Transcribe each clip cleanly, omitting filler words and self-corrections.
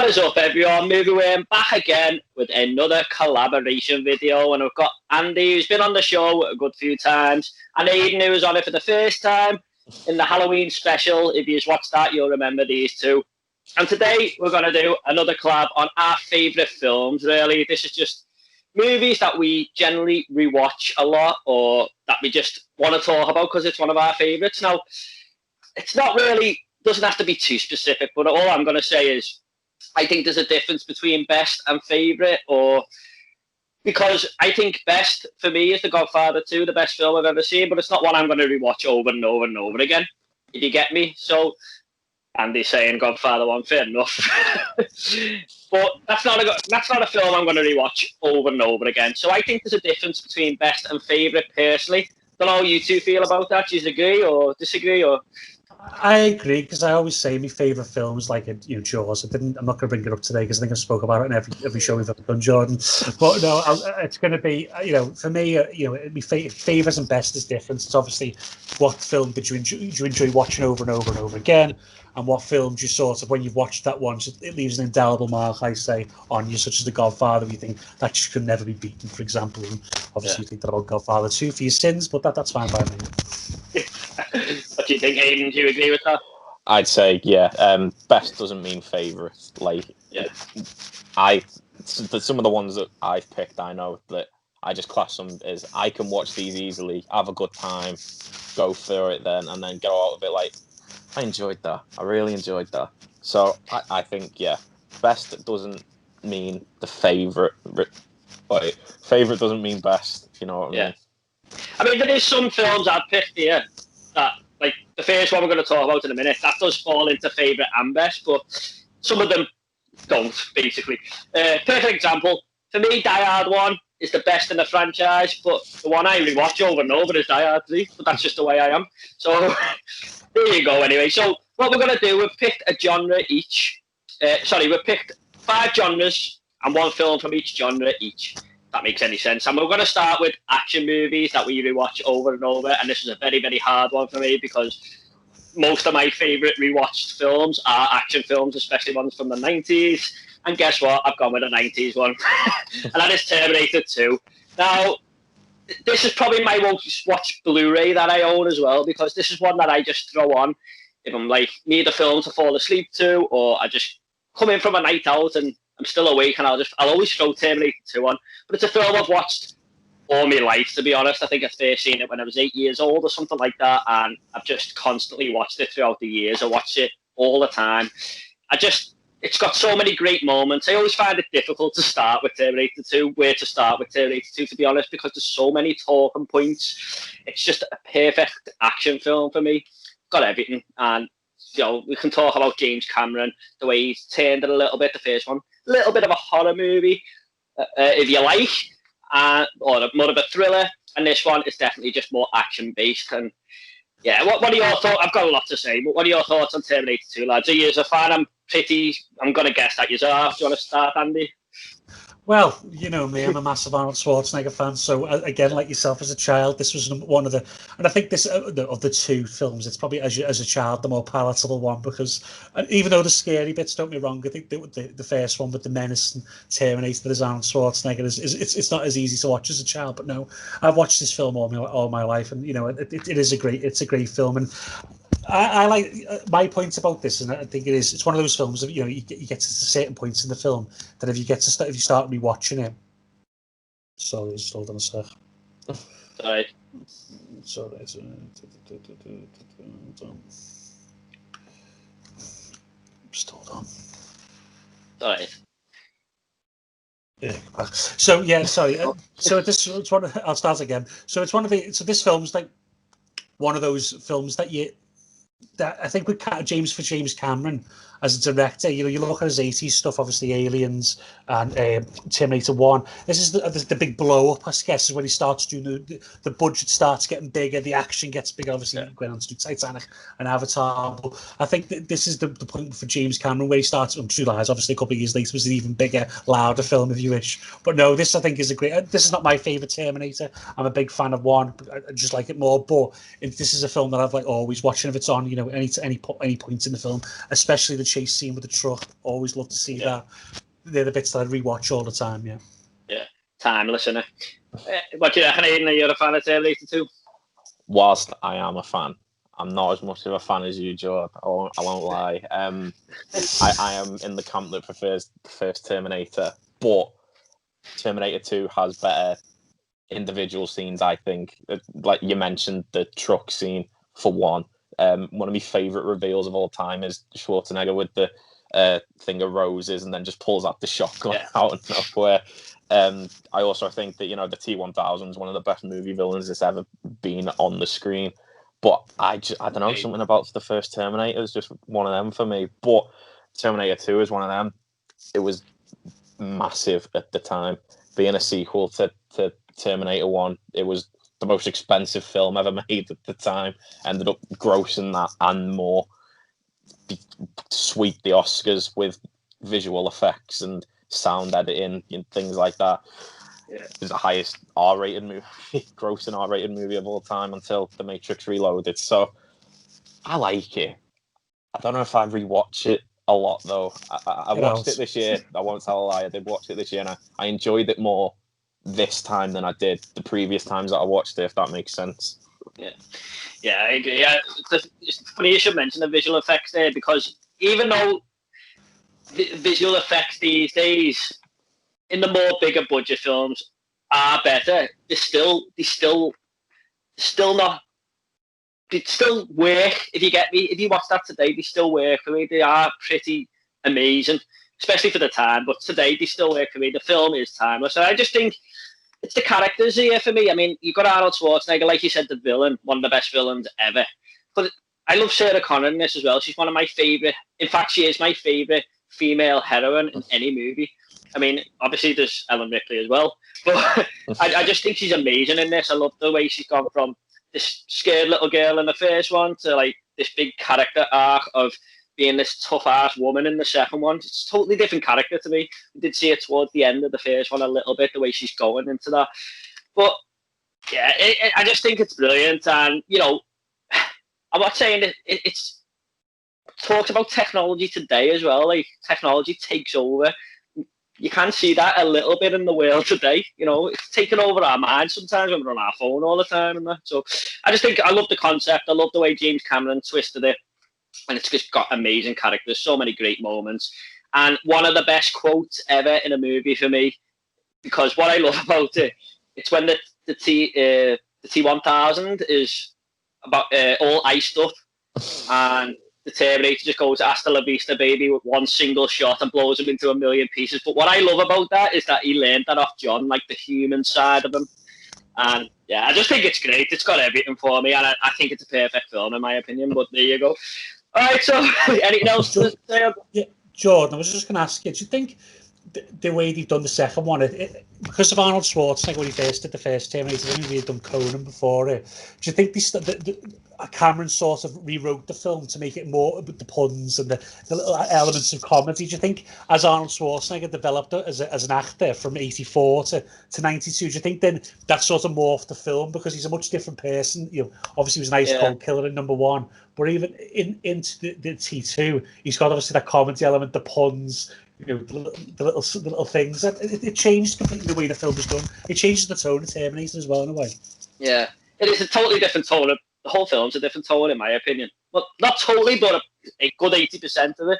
What is up, everyone? Movie We're back again with another collaboration video, and I've got Andy, who's been on the show a good few times, and Aiden, who was on it for the first time in the Halloween special. If you've watched that, you'll remember these two. And today we're going to do another collab on our favourite films. Really, this is just movies that we generally rewatch a lot, or that we just want to talk about because it's one of our favourites. Now, it's not really, doesn't have to be too specific, but all I'm going to say is I think there's a difference between best and favourite, or because I think best for me is The Godfather 2, the best film I've ever seen, but it's not one I'm going to rewatch over and over and over again, if you get me. So Andy's saying Godfather 1, fair enough. But that's not a film I'm going to rewatch over and over again. So I think there's a difference between best and favourite personally. Don't know how you two feel about that. Do you agree or disagree? Or I agree, because I always say my favourite films, like Jaws. I'm not going to bring it up today because I think I've spoke about it in every show we've ever done, Jordan. But no, it's going to be, for me, my favourites and best is different. It's obviously what film did you enjoy watching over and over and over again, and what films you sort of, when you've watched that once, it leaves an indelible mark, I say, on you, such as The Godfather. You think that just could never be beaten, for example. And obviously, you think that about Godfather 2 for your sins, but that's fine by me. What do you think, Aiden? Do you agree with that? I'd say, yeah. Best doesn't mean favourite. Like, yeah. Some of the ones that I've picked, I know that I just class them as I can watch these easily, have a good time, go through it then, and then get out of it like, I enjoyed that. I really enjoyed that. So I think, yeah, best doesn't mean the favourite. Like, favourite doesn't mean best, if you know what I mean. I mean, there is some films I've picked here that, like the first one we're going to talk about in a minute, that does fall into favourite and best, but some of them don't, basically. Perfect example, for me, Die Hard 1 is the best in the franchise, but the one I rewatch over and over is Die Hard 3, but that's just the way I am. So, there you go anyway. So, what we're going to do, we've picked a genre each. We've picked 5 genres and 1 film from each genre each. That makes any sense. And we're going to start with action movies that we rewatch over and over, and this is a very, very hard one for me because most of my favourite rewatched films are action films, especially ones from the 90s. And guess what? I've gone with a 90s one, and that is Terminator 2. Now, this is probably my most watched Blu-ray that I own as well, because this is one that I just throw on if I'm like need a film to fall asleep to, or I just come in from a night out and I'm still awake, and I'll always throw Terminator 2 on. But it's a film I've watched all my life, to be honest. I think I first seen it when I was 8 years old or something like that, and I've just constantly watched it throughout the years. I watch it all the time. It's got so many great moments. I always find it difficult to start with Terminator 2, where to start with Terminator 2, to be honest, because there's so many talking points. It's just a perfect action film for me. Got everything, and we can talk about James Cameron, the way he's turned it a little bit, the first one. A little bit of a horror movie, if you like, or more of a thriller. And this one is definitely just more action-based. And yeah, what are your thoughts? I've got a lot to say, but what are your thoughts on Terminator 2, lads? Are you a fan? I'm going to guess that you are. Do you want to start, Andy? Well, you know me, I'm a massive Arnold Schwarzenegger fan. So again, like yourself as a child, this was one of the, and I think this of the 2 films, it's probably as a child the more palatable one, because even though the scary bits, don't get me wrong, I think the first one with the menace and Terminator that is Arnold Schwarzenegger it's not as easy to watch as a child. But no, I've watched this film all my life, and it is a great film. And I like my point about this, and I think it's one of those films that you get to certain points in the film that if you start rewatching it. Sorry, just hold on a sec. Sorry. Just hold on. Sorry. Yeah. So yeah, sorry. So it's one. I'll start again. So it's one of the. So this film's like one of those films that I think with James Cameron as a director, you look at his 80s stuff, obviously Aliens and Terminator 1. This is the big blow up, I guess, is when he starts doing the budget starts getting bigger, the action gets bigger. Obviously, going on to do Titanic and Avatar. But I think that this is the point for James Cameron where he starts on True Lies. Obviously, a couple of years later was an even bigger, louder film, if you wish. But no, this I think is a great. This is not my favorite Terminator. I'm a big fan of 1. I just like it more. But this is a film that I've always watching if it's on. on, you know, any points in the film, especially the chase scene with the truck. Always love to see that. They're the bits that I rewatch all the time. Yeah. Yeah, timeless, isn't it? What do you reckon, Aiden? Are you a fan of Terminator 2? Whilst I am a fan, I'm not as much of a fan as you, George. I won't lie. I am in the camp that prefers the first Terminator, but Terminator 2 has better individual scenes, I think. Like you mentioned, the truck scene, for one. One of my favourite reveals of all time is Schwarzenegger with the thing of roses and then just pulls out the shotgun out of nowhere. I also think that, you know, the T-1000 is one of the best movie villains that's ever been on the screen. But I don't know, something about the first Terminator is just one of them for me. But Terminator 2 is one of them. It was massive at the time. Being a sequel to Terminator 1, it was the most expensive film ever made at the time. Ended up grossing that and more. Sweep the Oscars with visual effects and sound editing and things like that. It was the highest R-rated movie, grossing R-rated movie of all time until The Matrix Reloaded. So I like it. I don't know if I rewatch it a lot though. I watched it this year. I won't tell a lie. I did watch it this year, and I enjoyed it more this time than I did the previous times that I watched it. If that makes sense. Yeah, I agree. Yeah, it's funny you should mention the visual effects there, because even though the visual effects these days in the more bigger budget films are better, they still not. They still work, if you get me. If you watch that today, they still work for me. They are pretty amazing, especially for the time. But today, they still work for me. The film is timeless. And I just think it's the characters here for me. I mean, you've got Arnold Schwarzenegger, like you said, the villain, one of the best villains ever. But I love Sarah Connor in this as well. She's one of my favourite. In fact, she is my favourite female heroine in any movie. I mean, obviously there's Ellen Ripley as well. But I just think she's amazing in this. I love the way she's gone from this scared little girl in the first one to like this big character arc of being this tough ass woman in the second one. It's a totally different character to me. We did see it towards the end of the first one a little bit, the way she's going into that. But yeah, I just think it's brilliant. And you know, I'm not saying that it's talks about technology today as well. Like technology takes over. You can see that a little bit in the world today. You know, it's taken over our minds sometimes when we're on our phone all the time and that. So I just think I love the concept. I love the way James Cameron twisted it. And it's just got amazing characters, so many great moments. And one of the best quotes ever in a movie for me, because what I love about it, it's when the T-1000 is about all iced up and the Terminator just goes hasta la vista, baby, with one single shot and blows him into a million pieces. But what I love about that is that he learned that off John, like the human side of him. And yeah, I just think it's great. It's got everything for me, and I think it's a perfect film in my opinion. But there you go. All right, so anything else to say? Yeah, Jordan, I was just going to ask you, do you think the way they've done the second one, because of Arnold Schwarzenegger when he first did the first Terminator, then he had done Conan before it, do you think Cameron sort of rewrote the film to make it more with the puns and the little elements of comedy? Do you think as Arnold Schwarzenegger developed as an actor from 84 to 92, do you think then that sort of morphed the film, because he's a much different person? You know, obviously he was an ice cold killer in number one, but even into the T2, he's got obviously that comedy element, the puns, you know, the little things. It changed completely the way the film was done. It changes the tone of Terminator as well in a way. Yeah, it is a totally different tone. The whole film's a different tone in my opinion. Well, not totally, but a good 80% of it.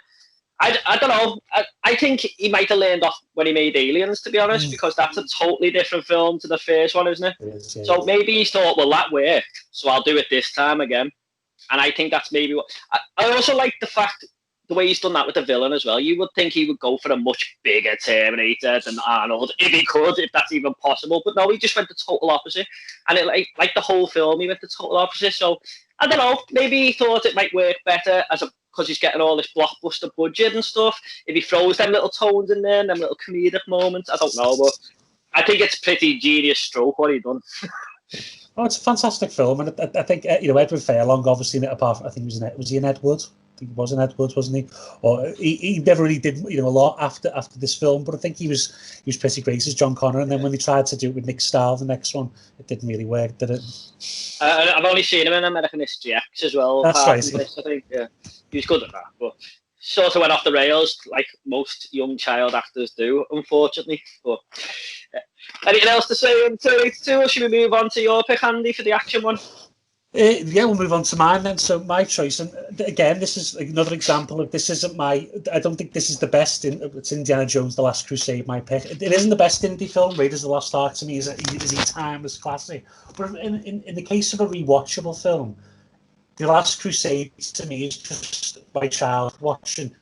I don't know. I think he might have learned off when he made Aliens, to be honest, because that's a totally different film to the first one, isn't it? It is. So maybe he thought, well, that worked, so I'll do it this time again. And I think that's maybe what... I also like the fact, the way he's done that with the villain as well. You would think he would go for a much bigger Terminator than Arnold, if he could, if that's even possible. But no, he just went the total opposite. And it like the whole film, he went the total opposite. So, I don't know, maybe he thought it might work better because he's getting all this blockbuster budget and stuff. If he throws them little tones in there and them little comedic moments, I don't know. But I think it's pretty genius stroke what he done. Oh, it's a fantastic film, and I think you know, Edward Furlong, obviously, apart from, I think was he in Ed Wood? think he was in Ed Wood, wasn't he? Or he never really did, a lot after this film. But I think he was pretty great as John Connor. And then when they tried to do it with Nick Stahl, the next one, it didn't really work, did it? I've only seen him in American History X as well. That's right. This, I think, yeah, he was good at that, but sort of went off the rails like most young child actors do, unfortunately. But anything else to say on 282, or should we move on to your pick, Andy, for the action one? Yeah, we'll move on to mine then. So my choice, and again, this is another example of this isn't my. I don't think this is the best. It's Indiana Jones: The Last Crusade. My pick. It isn't the best indie film. Raiders of the Lost Ark to me is a timeless classic. But in the case of a rewatchable film, The Last Crusade to me is just my child watching.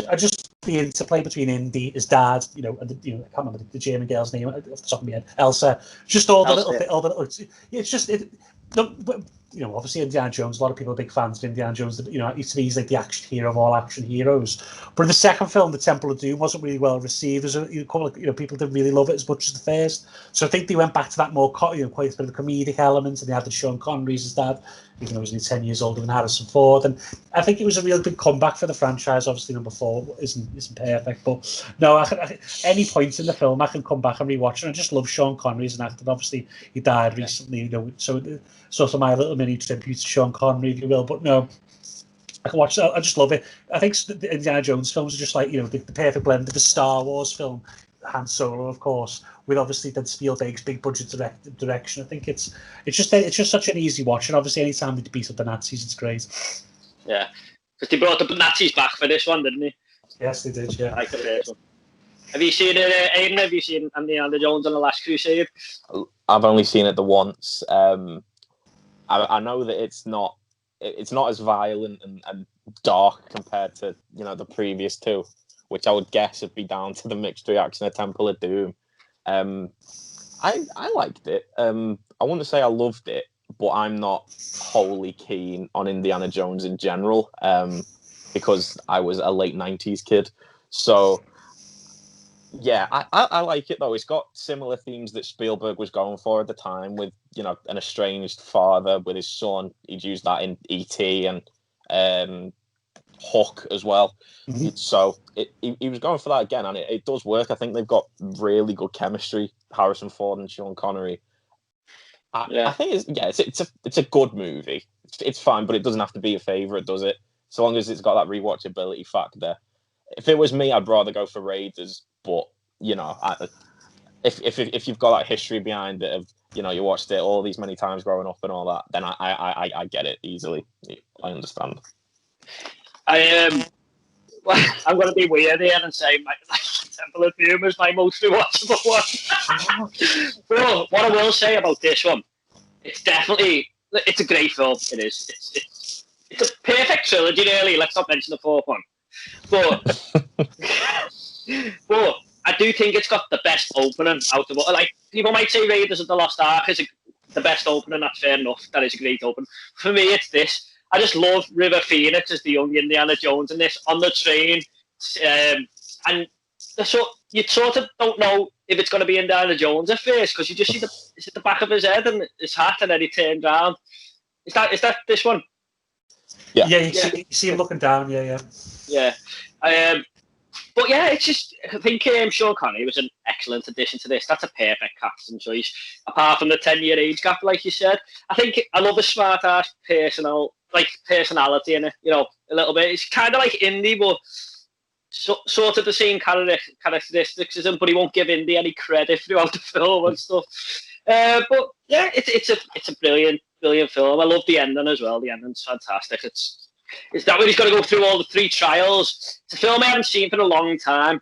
I just the interplay between Indy, his dad, and I can't remember the German girl's name off the top of my head, Elsa. Just all the little. It's just it. Obviously Indiana Jones, a lot of people are big fans of Indiana Jones. He's like the action hero of all action heroes. But in the second film, The Temple of Doom, wasn't really well received. People didn't really love it as much as the first. So I think they went back to that more, quite a bit of a comedic element, and they added Sean Connery as his dad, even though he was only 10 years older than Harrison Ford. And I think it was a real big comeback for the franchise. Obviously, number 4 isn't perfect, but no, any point in the film, I can come back and rewatch it. I just love Sean Connery as an actor. Obviously, he died recently, so sort of my little mini tribute to Sean Connery, if you will. But no, I can watch it. I just love it. I think the Indiana Jones films are just like, the perfect blend of the Star Wars film, Han Solo, of course, with obviously then Spielberg's big budget direction. I think it's just such an easy watch, and obviously anytime they beat up the Nazis, it's great. Yeah, because they brought the Nazis back for this one, didn't they? Yes, they did. Yeah. Like the first one. Have you seen it, Aiden? Have you seen Indiana Jones and the Last Crusade? I've only seen it the once. I know that it's not as violent and dark compared to the previous two, which I would guess would be down to the mixed reaction of Temple of Doom. I liked it. I wouldn't say I loved it, but I'm not wholly keen on Indiana Jones in general, because I was a late 90s kid. So yeah, I like it though. It's got similar themes that Spielberg was going for at the time, with an estranged father with his son. He'd used that in E.T. and Hook as well. Mm-hmm. So he was going for that again, and it does work. I think they've got really good chemistry, Harrison Ford and Sean Connery. I think it's a good movie. It's fine, but it doesn't have to be a favourite, does it? So long as it's got that rewatchability factor. If it was me, I'd rather go for Raiders. But if you've got that history behind it of you watched it all these many times growing up and all that, then I get it easily. I understand. I'm going to be weird here and say Temple of Doom is my most rewatchable one. Well, what I will say about this one, it's a great film. It is. It's a perfect trilogy, really. Let's not mention the fourth one. But I do think it's got the best opening out of it. Like, people might say Raiders of the Lost Ark is the best opening. That's fair enough. That is a great opening. For me, it's this. I just love River Phoenix as the young Indiana Jones in this, on the train. And you sort of don't know if it's going to be Indiana Jones at first, because you just see the back of his head and his hat, and then he turned around. Is that this one? Yeah, you see him looking down. Yeah. But yeah, it's just, I think Sean Connery was an excellent addition to this. That's a perfect casting choice, apart from the 10-year age gap, like you said. I love a smart ass personality in it, a little bit. It's kind of like Indy, but sort of the same characteristics as him, but he won't give Indy any credit throughout the film and stuff. But yeah, it's a brilliant film. I love the ending as well. The ending's fantastic. It's that when he's got to go through all the 3 trials. It's a film I haven't seen for a long time.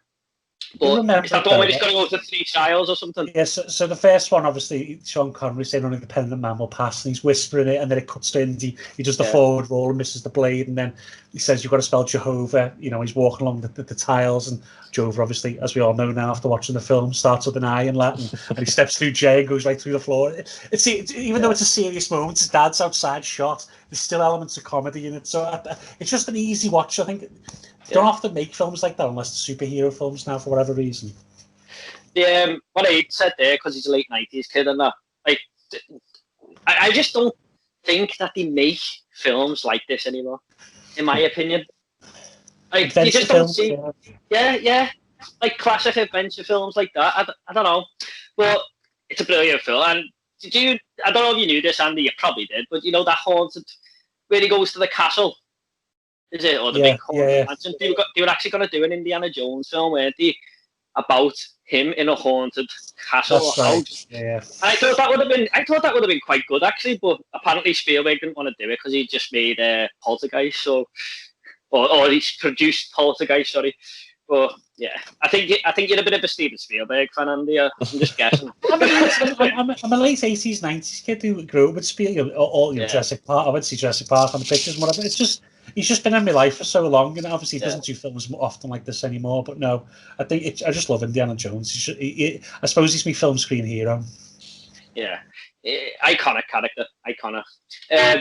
But is that the one where he's got to go to 3 trials or something? Yeah, so the first one, obviously, Sean Connery saying only the independent man will pass, and he's whispering it, and then it cuts to Indy. He does the forward roll and misses the blade, and then he says, you've got to spell Jehovah. He's walking along the tiles, and Jehovah, obviously, as we all know now after watching the film, starts with an I in Latin, and he steps through J and goes right through the floor. Even though it's a serious moment, his dad's outside shot, there's still elements of comedy in it. So it's just an easy watch, I think. Don't often make films like that unless they're superhero films now, for whatever reason. Yeah, what Aiden said there, because he's a late 90s kid and that, like, I just don't think that they make films like this anymore. in my opinion. Like, Adventure you just don't films, see, yeah, like classic adventure films like that. I don't know, but it's a brilliant film. And I don't know if you knew this, Andy. You probably did, but you know that haunted where he goes to the castle, is it, or the big haunted mansion? They were actually going to do an Indiana Jones film, weren't they, about him in a haunted castle That's or right. house. Yeah. I thought that would have been quite good actually, but apparently Spielberg didn't want to do it because he just made Poltergeist, so or he's produced Poltergeist, sorry. But yeah, I think you're a bit of a Steven Spielberg fan, Andy. I'm just guessing. I'm a late 80s, 90s kid who grew up with Spielberg, Jurassic Park. I went to see Jurassic Park on the pictures and whatever. He's just been in my life for so long, and obviously he doesn't do films often like this anymore. But no, I just love Indiana Jones. I suppose he's my film screen hero. Yeah, iconic character, iconic.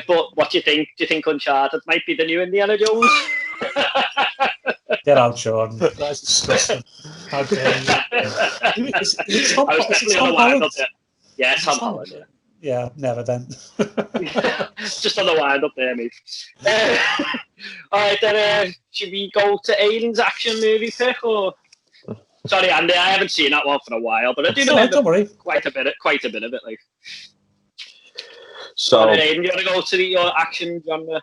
But what do you think? Do you think Uncharted might be the new Indiana Jones? Get out, Jordan. That's disgusting. How dare you? Is it Tom Holland? Yeah, Tom Holland. Yeah, never then. Just on the wind up there, mate. All right, then should we go to Aiden's action movie pick? Or sorry, Andy, I haven't seen that one for a while, but I do know don't worry. quite a bit of it. Like, so, Aiden, you want to go to your action genre?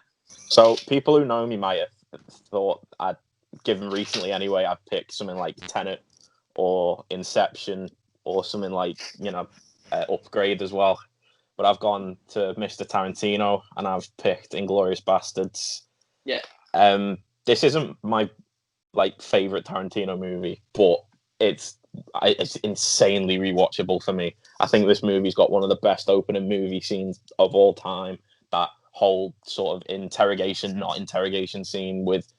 So, people who know me might have thought I'd given recently anyway. I'd pick something like Tenet or Inception or something like Upgrade as well. But I've gone to Mr. Tarantino and I've picked Inglourious Bastards. Yeah. This isn't my favorite Tarantino movie, but it's insanely rewatchable for me. I think this movie's got one of the best opening movie scenes of all time. That whole sort of not interrogation scene with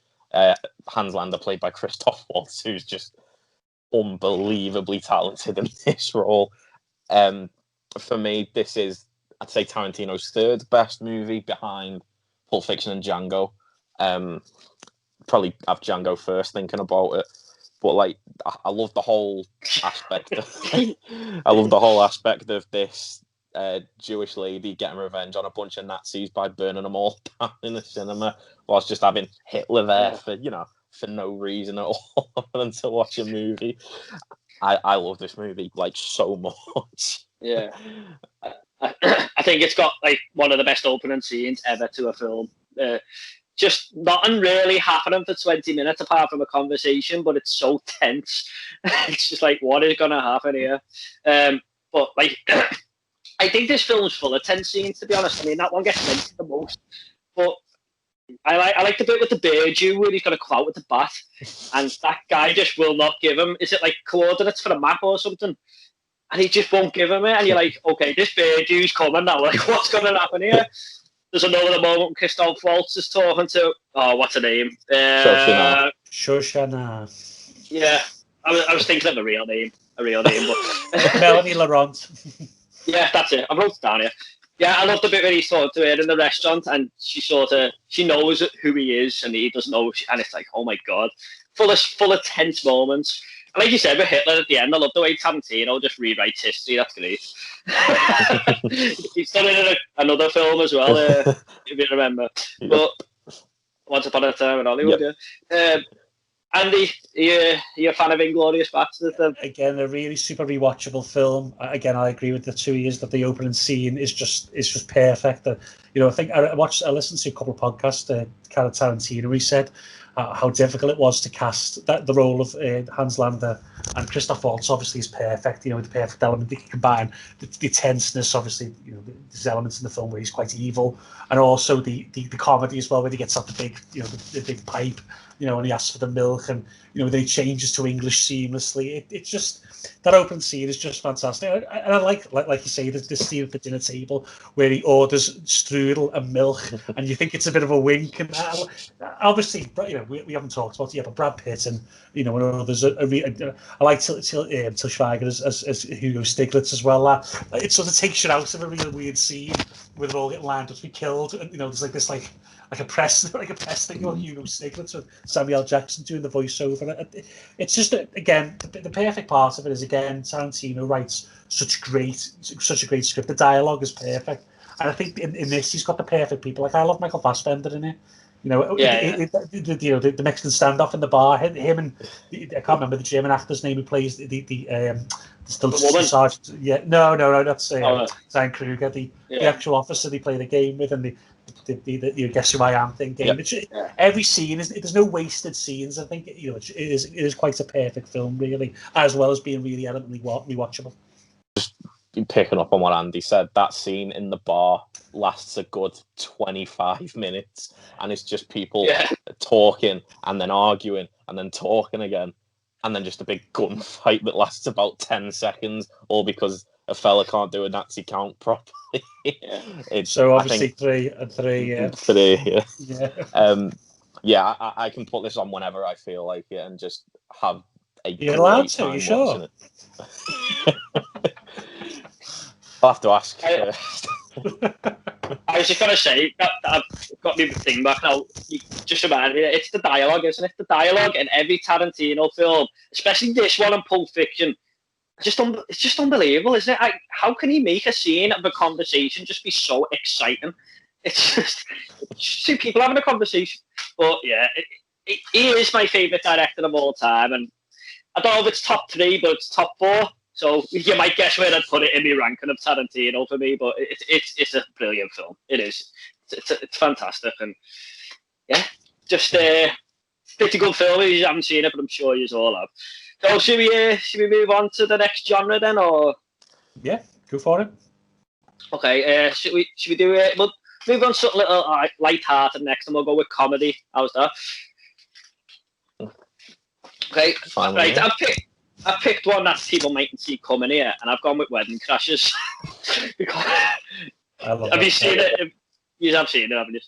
Hans Landa, played by Christoph Waltz, who's just unbelievably talented in this role. For me, this is, I'd say, Tarantino's third best movie behind Pulp Fiction and Django. Probably have Django first, thinking about it. But I love the whole aspect. I love the whole aspect of this Jewish lady getting revenge on a bunch of Nazis by burning them all down in the cinema, whilst just having Hitler there for no reason at all, other than to watch a movie. I love this movie so much. Yeah, I think it's got one of the best opening scenes ever to a film. Just nothing really happening for 20 minutes apart from a conversation, but it's so tense. It's just what is going to happen here? But I think this film's full of tense scenes, to be honest. I mean, that one gets mentioned the most. But I like the bit with the bear Jew where he's got to go out with the bat, and that guy just will not give him. Is it coordinates for a map or something? And he just won't give him it. And you're like, okay, this bear Jew's coming now. What's going to happen here? There's another moment Christoph Waltz is talking to, what's her name? Shoshana. Yeah, I was thinking of a real name, but Melanie Laurent. Yeah, that's it. I wrote it down here. Yeah, I love the bit where he's talking to her in the restaurant, and she knows who he is, and he doesn't know, and it's oh my god, full of tense moments. And like you said with Hitler at the end, I love the way Tarantino just rewrites history. That's great. He's done it in another film as well, if you remember. Yep. But Once Upon a Time in Hollywood. Yep. Yeah. Andy, you're a fan of Inglourious Bastards? Again, a really super rewatchable film. Again, I agree with the 2 years that the opening scene is just perfect. I think I listened to a couple of podcasts. Tarantino, he said how difficult it was to cast the role of Hans Landa, and Christoph Waltz obviously is perfect. The perfect element that you combine the tenseness, obviously. There's elements in the film where he's quite evil, and also the comedy as well, where he gets out the big the big pipe. And he asks for the milk, and then he changes to English seamlessly. It's just, that open scene is just fantastic. And I like you say, the scene at the dinner table where he orders strudel and milk, and you think it's a bit of a wink. And obviously, we haven't talked about it yet, but Brad Pitt and and others. I like Til Schweiger as Hugo Stiglitz as well. It sort of takes you out of a real weird scene where they're all getting lined up to be killed, and there's this a press thing on Hugo Stiglitz with Samuel L. Jackson doing the voiceover. It's just, again, the perfect part of it is, again, Tarantino writes such a great script. The dialogue is perfect, and I think in this he's got the perfect people. I love Michael Fassbender in it. You know, the Mexican standoff in the bar. Him and I can't remember the German actor's name who plays the woman. sergeant. Yeah, no, that's Zane Kruger, the actual officer they play the game with, and the guess who I am thing game. Every scene there's no wasted scenes. I think it is quite a perfect film, really, as well as being really elegantly rewatchable. Just picking up on what Andy said, that scene in the bar lasts a good 25 minutes, and it's just people talking and then arguing and then talking again, and then just a big gunfight that lasts about 10 seconds, all because a fella can't do a Nazi count properly. So obviously three, yeah. I can put this on whenever I feel like it and just have a You're great allowed to, time you sure? watching it. I'll have to ask first. I was just going to say that I've got my thing back now. You just reminded me, it's the dialogue, isn't it? The dialogue in every Tarantino film, especially this one and Pulp Fiction, it's just unbelievable, isn't it? How can he make a scene of a conversation just be so exciting? It's just two people having a conversation. But yeah, he is my favourite director of all time, and I don't know if it's top 3, but it's top 4. So you might guess where I'd put it in my ranking of Tarantino for me, but it's a brilliant film. It is. It's fantastic, and yeah, just pretty good film. You haven't seen it, but I'm sure you all have. So should we move on to the next genre then, or? Yeah, go for it. Okay. Should we do it? We'll move on to something a little light-hearted next, and we'll go with comedy. How's that? Okay. Right. I picked one that people mightn't see coming here, and I've gone with Wedding Crashers. Have you seen it? You have seen it, haven't you?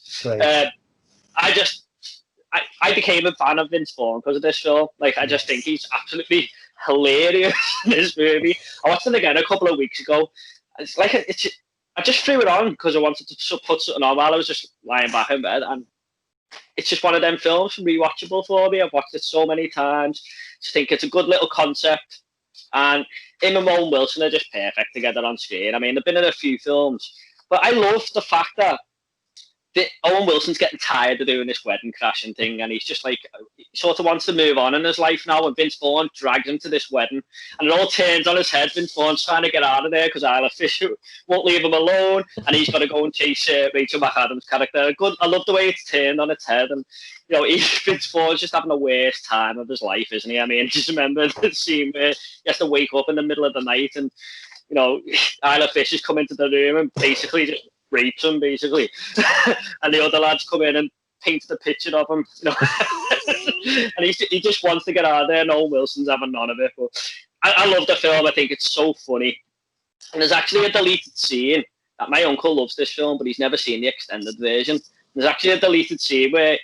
I became a fan of Vince Vaughn because of this film. Like, I just think he's absolutely hilarious in this movie. I watched it again a couple of weeks ago. I just threw it on because I wanted to put something on while I was just lying back in bed, and it's just one of them films rewatchable for me. I've watched it so many times. I think it's a good little concept, and him and Owen Wilson are just perfect together on screen. I mean, they've been in a few films, but I love the fact that Owen Wilson's getting tired of doing this wedding crashing thing, and he's just like, he sort of wants to move on in his life now, and Vince Vaughn drags him to this wedding, and it all turns on his head. Vince Vaughn's trying to get out of there because Isla Fisher won't leave him alone, and he's got to go and chase Rachel McAdams' character. I love the way it's turned on its head, and Vince Vaughn's just having the worst time of his life, isn't he? I mean, just remember the scene where he has to wake up in the middle of the night, and Isla Fisher's come into the room and basically just rapes him, basically, and the other lads come in and paint the picture of him, and he just wants to get out of there, and Owen Wilson's having none of it. But I love the film. I think it's so funny, and there's actually a deleted scene that my uncle loves this film, but he's never seen the extended version. There's actually a deleted scene where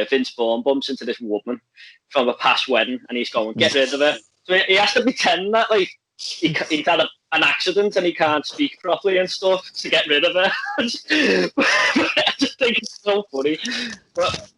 Vince Vaughn bumps into this woman from a past wedding, and he's going, get rid of her. So he has to pretend that like he's had an accident and he can't speak properly and stuff to get rid of her. I just think it's so funny. But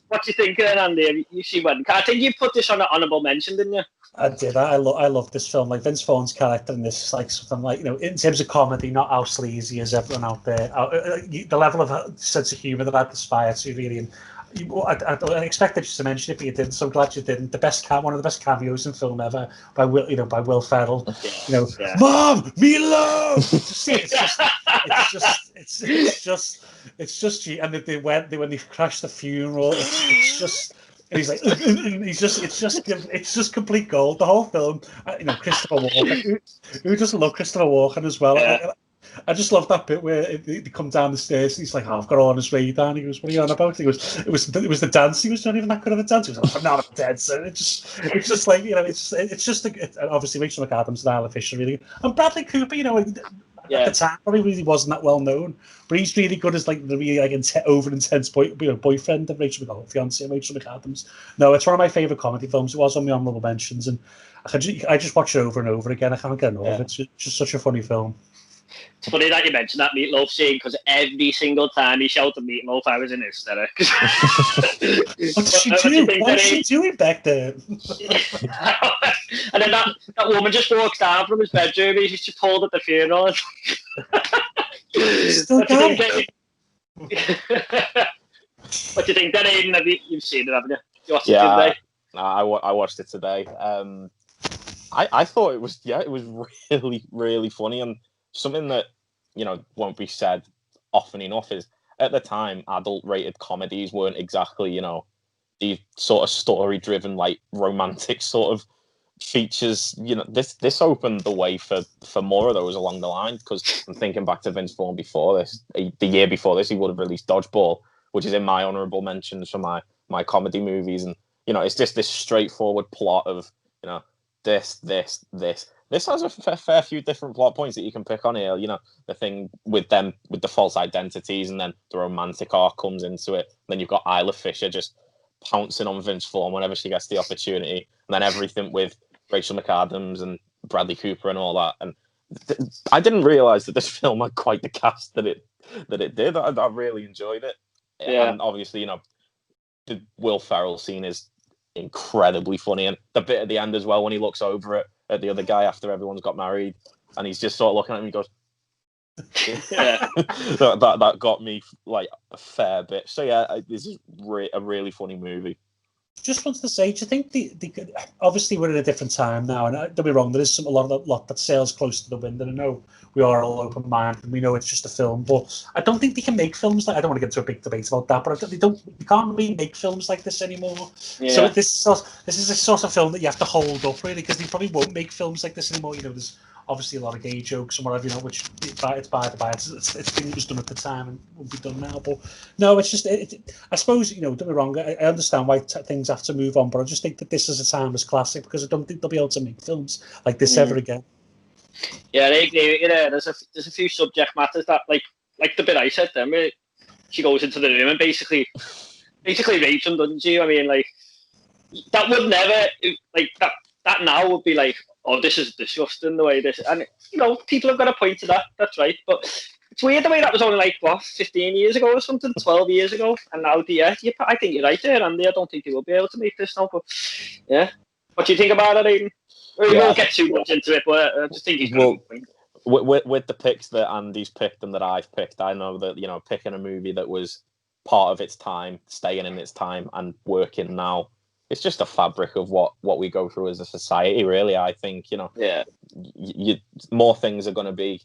what do you think, Andy? Have you seen Wedding? I think you put this on an honourable mention, didn't you? I did. I love this film. Like Vince Vaughn's character in this is like something like, in terms of comedy, not how sleazy as everyone out there. The level of sense of humour that I'd aspire to, really. And I expected you to mention it, but you didn't. So I'm glad you didn't. One of the best cameos in film ever by Will Ferrell. Mom, meatloaf. It's just. And when they crash the funeral, it's just. And he's like, it's just complete gold. The whole film, Christopher Walken. Who doesn't love Christopher Walken as well? Yeah. I just love that bit where they come down the stairs. And he's like, I've got all on his radar. And he goes, what are you on about? He goes, it was the dance. He was not even that good of a dancer. He was like, I'm not a dancer. It's just like, obviously Rachel McAdams and Isla Fisher really, and Bradley Cooper. At the time, probably really wasn't that well known, but he's really good as like the really over intense boyfriend of fiance of Rachel McAdams. No, it's one of my favourite comedy films. It was on my honourable mentions, and I just watch it over and over again. I can't get enough of it. It's just such a funny film. It's funny that you mentioned that Meatloaf scene because every single time he shouted Meatloaf, I was in hysterics. What did she do? What was she doing back there? And then that woman just walks down from his bedroom. He's just pulled at the funeral. What do you think, then, Aiden? You've seen it, haven't you? You watched it Yeah, today? I watched it today. I thought it was really, really funny, and something that, won't be said often enough is, at the time, adult-rated comedies weren't exactly, these sort of story-driven, like, romantic sort of features. This opened the way for more of those along the line, because I'm thinking back to Vince Vaughn before this. The year before this, he would have released Dodgeball, which is in my honourable mentions for my comedy movies, and it's just this straightforward plot of this. This has a fair few different plot points that you can pick on here. The thing with them with the false identities, and then the romantic arc comes into it. Then you've got Isla Fisher just pouncing on Vince Vaughn whenever she gets the opportunity, and then everything with Rachel McAdams and Bradley Cooper and all that. And I didn't realize that this film had quite the cast that it did. I really enjoyed it. Yeah. And obviously, the Will Ferrell scene is incredibly funny, and the bit at the end as well when he looks over at the other guy after everyone's got married, and he's just sort of looking at him. He goes, Yeah. that got me like a fair bit. So yeah, this is a really funny movie. Just wanted to say, do you think the obviously we're in a different time now, and don't be wrong, there is a lot that sails close to the wind, and I know we are all open minded and we know it's just a film, but I don't think they can make films like, I don't want to get into a big debate about that, but they can't really make films like this anymore. Yeah. So this is a sort of film that you have to hold up, really, because they probably won't make films like this anymore. There's obviously a lot of gay jokes and whatever, which it's by the by. It was done at the time and won't be done now. But no, it's just, I suppose, don't be wrong, I understand why things have to move on, but I just think that this is a timeless classic, because I don't think they'll be able to make films like this ever again. Yeah, I agree. There's a few subject matters that, like the bit I said then, where she goes into the room and basically rapes him, doesn't she? I mean, like, that would never, like, that now would be like, oh, this is disgusting the way this, and people have got a point to that. That's right, but it's weird the way that was only like 15 years ago or something, 12 years ago, and now I think you're right there, Andy. I don't think they will be able to make this now, but yeah. What do you think about it, Aiden? We won't get too much into it, but I just think he's got a point. With the picks that Andy's picked and that I've picked, I know that picking a movie that was part of its time, staying in its time, and working now, it's just a fabric of what we go through as a society, really. I think, more things are going to be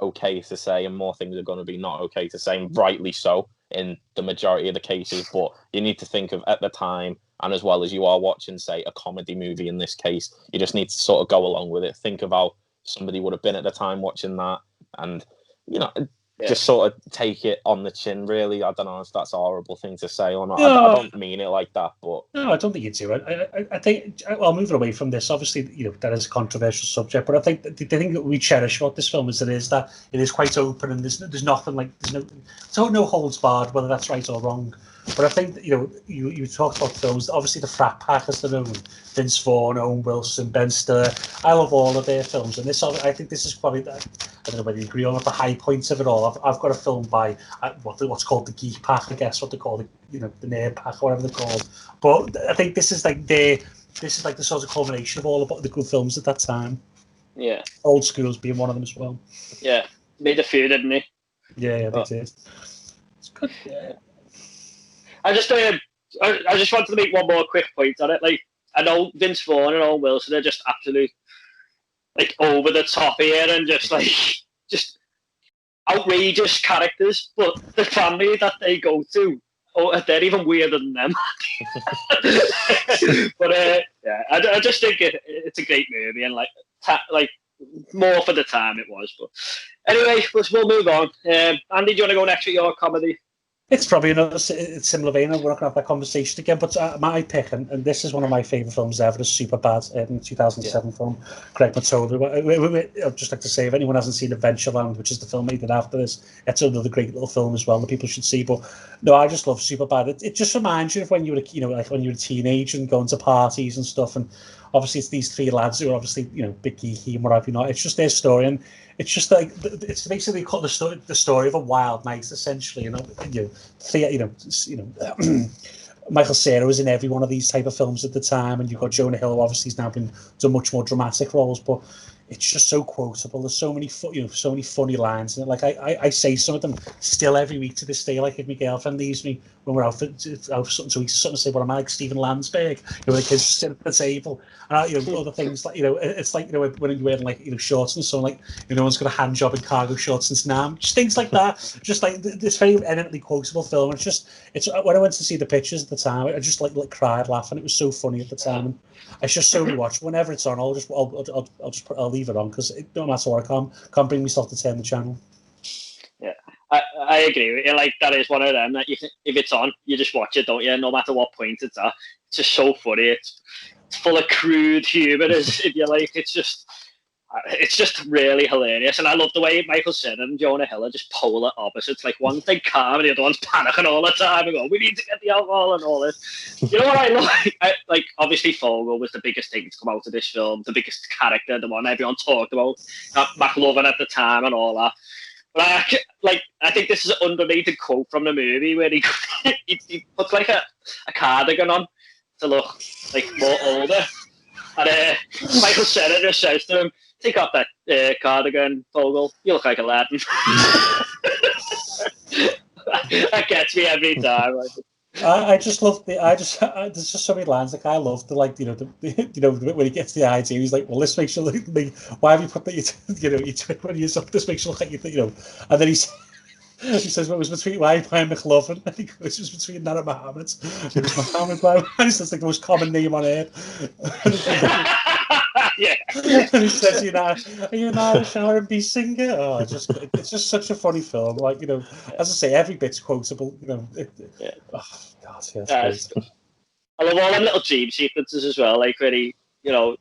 okay to say, and more things are going to be not okay to say, and rightly so in the majority of the cases. But you need to think of, at the time, and as well as you are watching, say, a comedy movie in this case, you just need to sort of go along with it. Think of how somebody would have been at the time watching that, and just sort of take it on the chin, really. I don't know if that's a horrible thing to say or not. No, I don't mean it like that, but no, I don't think you do. I think, well, moving away from this, obviously, that is a controversial subject, but I think the thing that we cherish about this film is that it is quite open, and there's nothing like, there's no holds barred, whether that's right or wrong. But I think that, you talked about films, obviously the Frat Pack, as they're known, Vince Vaughn, Owen Wilson, Ben Stiller. I love all of their films, and I think this is probably, I don't know whether you agree on it, the high points of it all. I've got a film by what's called the Geek Pack, I guess, what they call it, the Nerd Pack, or whatever they're called. But I think this is like the sort of culmination of all the good films at that time. Yeah. Old School's being one of them as well. Yeah, made a few, didn't he? Yeah, they did. It's good. Yeah. I just wanted to make one more quick point on it. Like, I know Vince Vaughn and Owen Wilson are just absolute, like, over the top here, and just outrageous characters. But the family that they go to, they're even weirder than them. But yeah, I just think it's a great movie, and like more for the time it was. But anyway, we'll move on. Andy, do you want to go next with your comedy? It's probably another similar vein. We're not going to have that conversation again, but my pick, and this is one of my favourite films ever, is Superbad, in 2007 film, Craig Mattola. I'd just like to say, if anyone hasn't seen Adventureland, which is the film he did after this, it's another great little film as well that people should see. But no, I just love Superbad. It just reminds you of when you were, like when you were a teenager and going to parties and stuff, and obviously it's these three lads who are obviously, big geeky and whatever, It's just their story, and it's just like, it's basically called the story of a wild night, essentially. Michael Cera was in every one of these type of films at the time, and you've got Jonah Hill, who obviously has now been done much more dramatic roles, but it's just so quotable. There's so many so many funny lines in it. Like I say some of them still every week to this day. Like if my girlfriend leaves me when we're out for something to eat, something to say, "Well, am I like Stephen Landsberg?" The kids just sit at the table, and other things like it's like when you're wearing like shorts and so like no one's got a hand job in cargo shorts since Nam. Just things like that. Just like this very eminently quotable film. It's when I went to see the pictures at the time, I just like cried laughing. It was so funny at the time. And it's just so rewatchable. Whenever it's on, I'll leave it on because no matter what, I can't bring myself to turn the channel. Yeah, I agree with you. Like that is one of them that if it's on, you just watch it, don't you? No matter what point it's at, it's just so funny. It's full of crude humor, if you like. It's just really hilarious, and I love the way Michael Cera and Jonah Hill are just polar opposites. Like one's like calm, and the other one's panicking all the time, and going, "We need to get the alcohol and all this." You know what I like? Like obviously, Fogel was the biggest thing to come out of this film, the biggest character, the one everyone talked about, McLovin at the time, and all that. But I think this is an underrated quote from the movie where he he puts like a cardigan on to look like more older, and Michael Cera just says to him, "Take off that cardigan, Fogel. You look like a lad." That gets me every time. I just love there's just so many lines like I love the when he gets the idea he's like, well, this makes you look like, why have you put that when you this makes you look like and then he says what was between why McLovin. I think it was between that and Muhammad. It was Muhammad, and he says like the most common name on earth. Yeah. And he says, are you an Irish R&B singer? Oh, it's just such a funny film. Like, as I say, every bit's quotable. Yeah. Oh, God, yeah, it's great. I love all them little dream sequences as well, like where he, the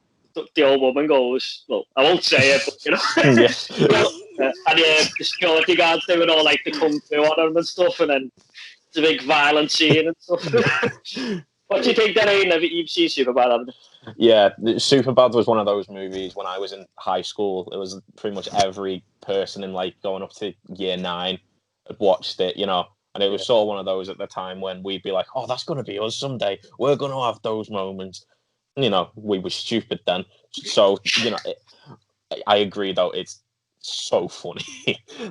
old woman goes, well, I won't say it, but, and the security guards doing all like the kung fu on him and stuff, and then it's a big violent scene and stuff. What do you think, Aiden? You've seen Superbad, haven't you? Yeah, Superbad was one of those movies when I was in high school. It was pretty much every person in like going up to year 9 had watched it, and it was sort of one of those at the time when we'd be like, "Oh, that's going to be us someday. We're going to have those moments." We were stupid then. So, I agree though. It's so funny,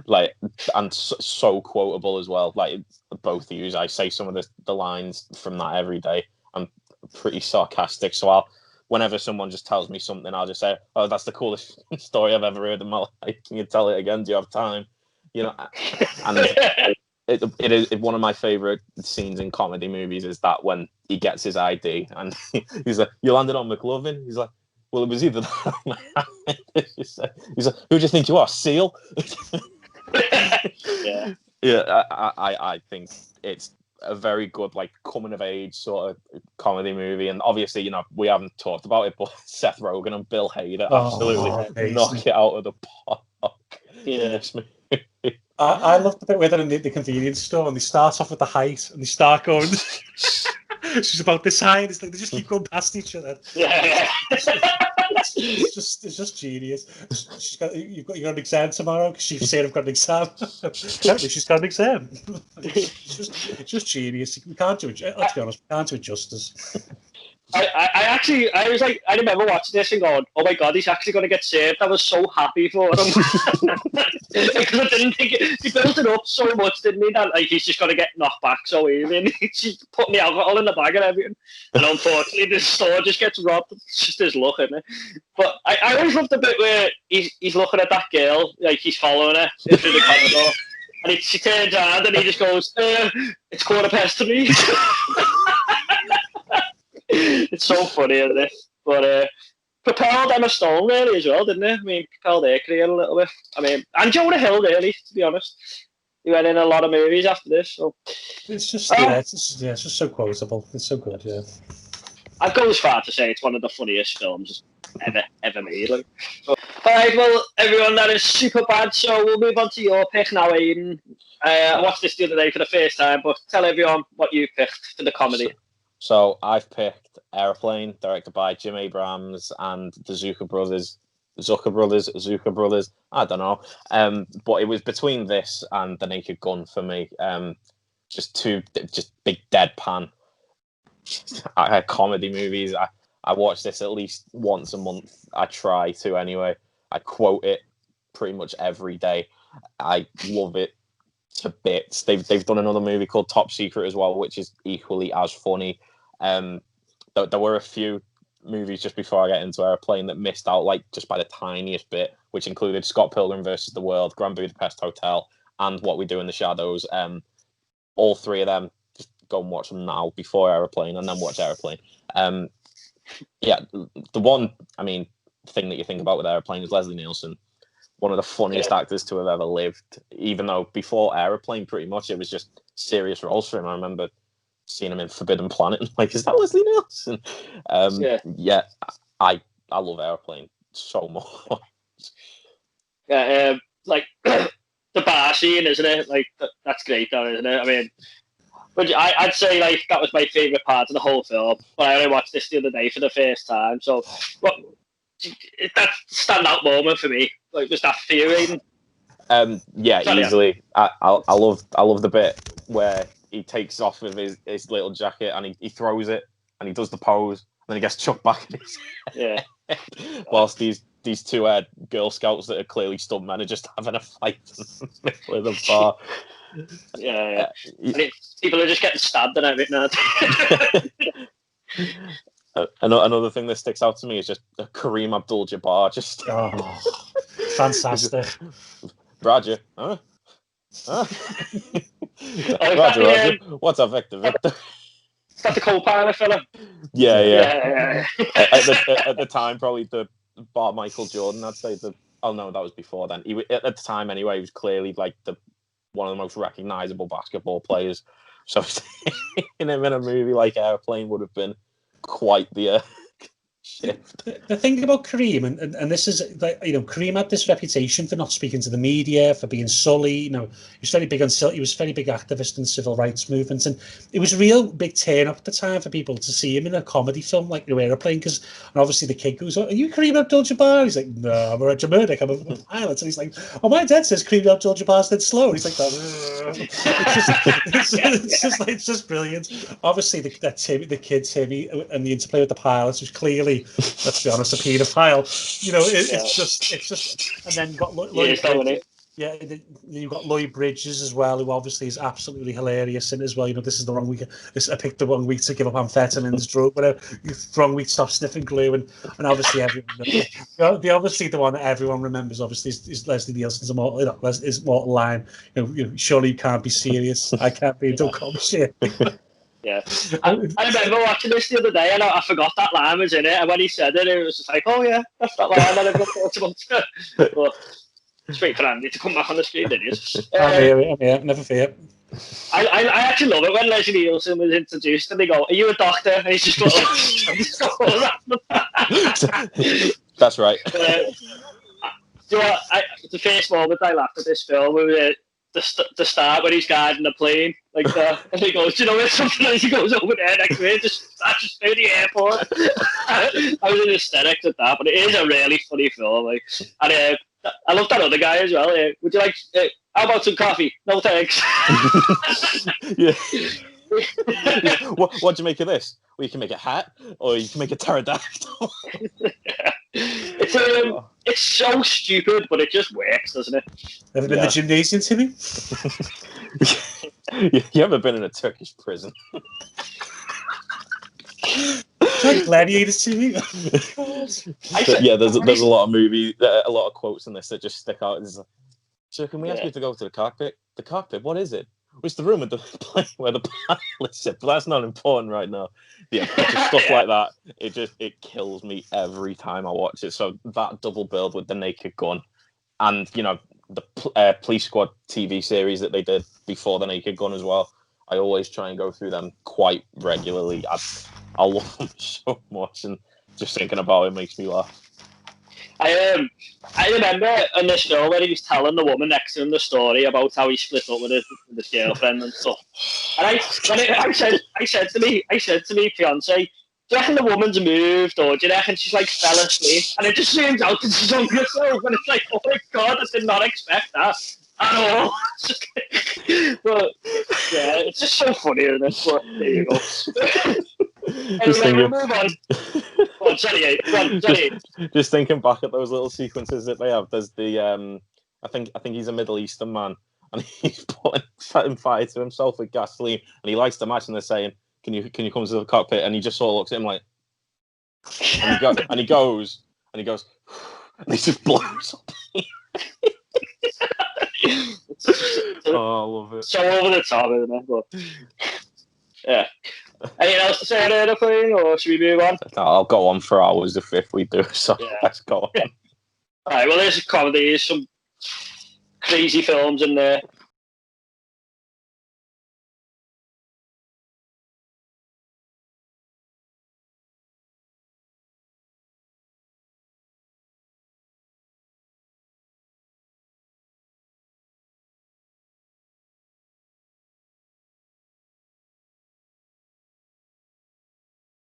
like, and so quotable as well. Like both of you, I say some of the lines from that every day. I'm pretty sarcastic, so whenever someone just tells me something, I'll just say, "Oh, that's the coolest story I've ever heard in my life. Can you tell it again? Do you have time?" And it is one of my favorite scenes in comedy movies is that when he gets his ID and he's like, "You landed on McLovin?" He's like, "Well, it was either that." He's like, "Who do you think you are, Seal?" Yeah. I think it's a very good like coming of age sort of comedy movie, and obviously we haven't talked about it, but Seth Rogen and Bill Hader absolutely knock it out of the park in this movie. I love the bit where they're in the convenience store and they start off with the height and they start going. She's about this high, and it's like they just keep going past each other. Yeah. It's just genius. You've got an exam tomorrow because she's saying I've got an exam. Apparently she's got an exam. It's just genius. We can't do it. Let's be honest, we can't do it justice. I was like, I remember watching this and going, "Oh my God, he's actually going to get saved." I was so happy for him because I didn't think he built it up so much, didn't he? That like he's just going to get knocked back so easy. And he's putting the alcohol in the bag and everything. And unfortunately, the store just gets robbed. It's just his luck, isn't it? But I always loved the bit where he's looking at that girl, like he's following her through the corridor, and she turns around and he just goes, "It's 3:15." It's so funny, isn't it? But propelled Emma Stone really as well, didn't it? I mean, propelled her career a little bit. I mean, and Jonah Hill really, to be honest. He went in a lot of movies after this. So it's just so quotable. It's so good, yeah. I'd go as far to say it's one of the funniest films ever made. Like. So, all right, well, everyone, that is Superbad. So we'll move on to your pick now, Aiden. I watched this the other day for the first time, but tell everyone what you picked for the comedy. So I've picked Airplane, directed by Jim Abrahams and the Zucker brothers. I don't know. But it was between this and The Naked Gun for me. Just big deadpan comedy movies. I watch this at least once a month. I try to anyway. I quote it pretty much every day. I love it to bits. They've done another movie called Top Secret as well, which is equally as funny. There were a few movies just before I get into Airplane that missed out, like just by the tiniest bit, which included Scott Pilgrim versus the World, Grand Budapest Hotel, and What We Do in the Shadows. All three of them, just go and watch them now before Airplane, and then watch Airplane. Yeah, the one, I mean, thing that you think about with Airplane is Leslie Nielsen, one of the funniest actors to have ever lived. Even though before Airplane, pretty much it was just serious roles for him. I remember seeing him in Forbidden Planet, and like, is that Leslie Nielsen? Yeah, I love Airplane so much. Yeah, like the bar scene, isn't it? Like that's great, though, isn't it? I mean, but I'd say like that was my favourite part of the whole film. But I only watched this the other day for the first time. So, what that standout moment for me? Like, was that for you, Aiden? Yeah, easily. I love the bit where he takes off with his little jacket and he throws it and he does the pose and then he gets chucked back at his head. Whilst these two Girl Scouts that are clearly stuntmen are just having a fight in the middle of the bar. Yeah. People are just getting stabbed and everything. Another thing that sticks out to me is just Kareem Abdul-Jabbar. Just fantastic. Roger, huh? Roger. What's up, Victor? Is that the co-pilot fella? Yeah. At the time, probably the Bart Michael Jordan, I'd say. Oh no, that was before then. At the time, anyway, he was clearly like one of the most recognizable basketball players. So seeing him in a movie like Airplane would have been quite the shift. The thing about Kareem, and this is like, Kareem had this reputation for not speaking to the media, for being sully. He was very big activist in civil rights movements, and it was a real big turn up at the time for people to see him in a comedy film like Airplane, because obviously the kid goes, "Are you Kareem Abdul-Jabbar?" He's like, "No, I'm a Jamaican, I'm a pilot." And he's like, "Oh, my dad says Kareem Abdul-Jabbar's dead slow." And he's like, it's just brilliant. Obviously, the kid Timmy and the interplay with the pilots was clearly, let's be honest, a paedophile. It's just, and then you've got Lloyd Bridges. Yeah, you've got Lloyd Bridges as well, who obviously is absolutely hilarious in it as well. This is the wrong week. I picked the wrong week to give up amphetamines, drug, whatever. Wrong week to stop sniffing glue, and obviously everyone. The one that everyone remembers, obviously, is Leslie Nielsen's immortal line. Surely you can't be serious. I can't be. Don't call me shit. Yeah, I remember watching this the other day, and I forgot that line was in it. And when he said it, it was just like, "Oh yeah, that's that line that everyone thought about." But just wait for Andy to come back on the screen, didn't you? I'm here. Never fear. I actually love it when Leslie Nielsen was introduced, and they go, "Are you a doctor?" And he's just got That's right. The first moment I laughed at this film was the start when he's guiding the plane like that, and he goes, "Do you know where something else?" He goes over there next to me, just through the airport. I was in hysterics at that, but it is a really funny film. Like, and I love that other guy as well. Would you like? How about some coffee? No thanks. Yeah. What do you make of this? Well, you can make a hat, or you can make a pterodactyl. It's so stupid, but it just works, doesn't it? Ever been in the gymnasium, Timmy? You ever been in a Turkish prison? Like gladiators, Timmy. Yeah, there's a lot of movies, a lot of quotes in this that just stick out. It's like, so can we ask you to go to the cockpit? The cockpit, what is it? It's the room with the plane where the pilot sit, but that's not important right now. Yeah, just stuff like that. It kills me every time I watch it. So that double build with the Naked Gun, and the Police Squad TV series that they did before the Naked Gun as well. I always try and go through them quite regularly. I love them so much, and just thinking about it makes me laugh. I remember in this film where he was telling the woman next to him the story about how he split up with his girlfriend and stuff. And I said to me fiance, "Do you reckon the woman's moved, or do you reckon she's like fell asleep?" And it just turns out that she's on herself, and it's like, oh my god, I did not expect that at all. But yeah, it's just so funny, isn't it? But there you go. Anyway, we'll move on. Oh, sorry. Just thinking back at those little sequences that they have. There's the I think he's a Middle Eastern man, and he's setting fire to himself with gasoline, and he lights the match, and they're saying, "Can you come to the cockpit?" And he just sort of looks at him like, and he goes, and he just blows up. Oh, I love it. So over the top, isn't it? But, yeah. Anything else to say on Airplane, or should we move on? No, I'll go on for hours if we do, so let's go on. Yeah. Alright, well, there's a comedy, there's some crazy films in there.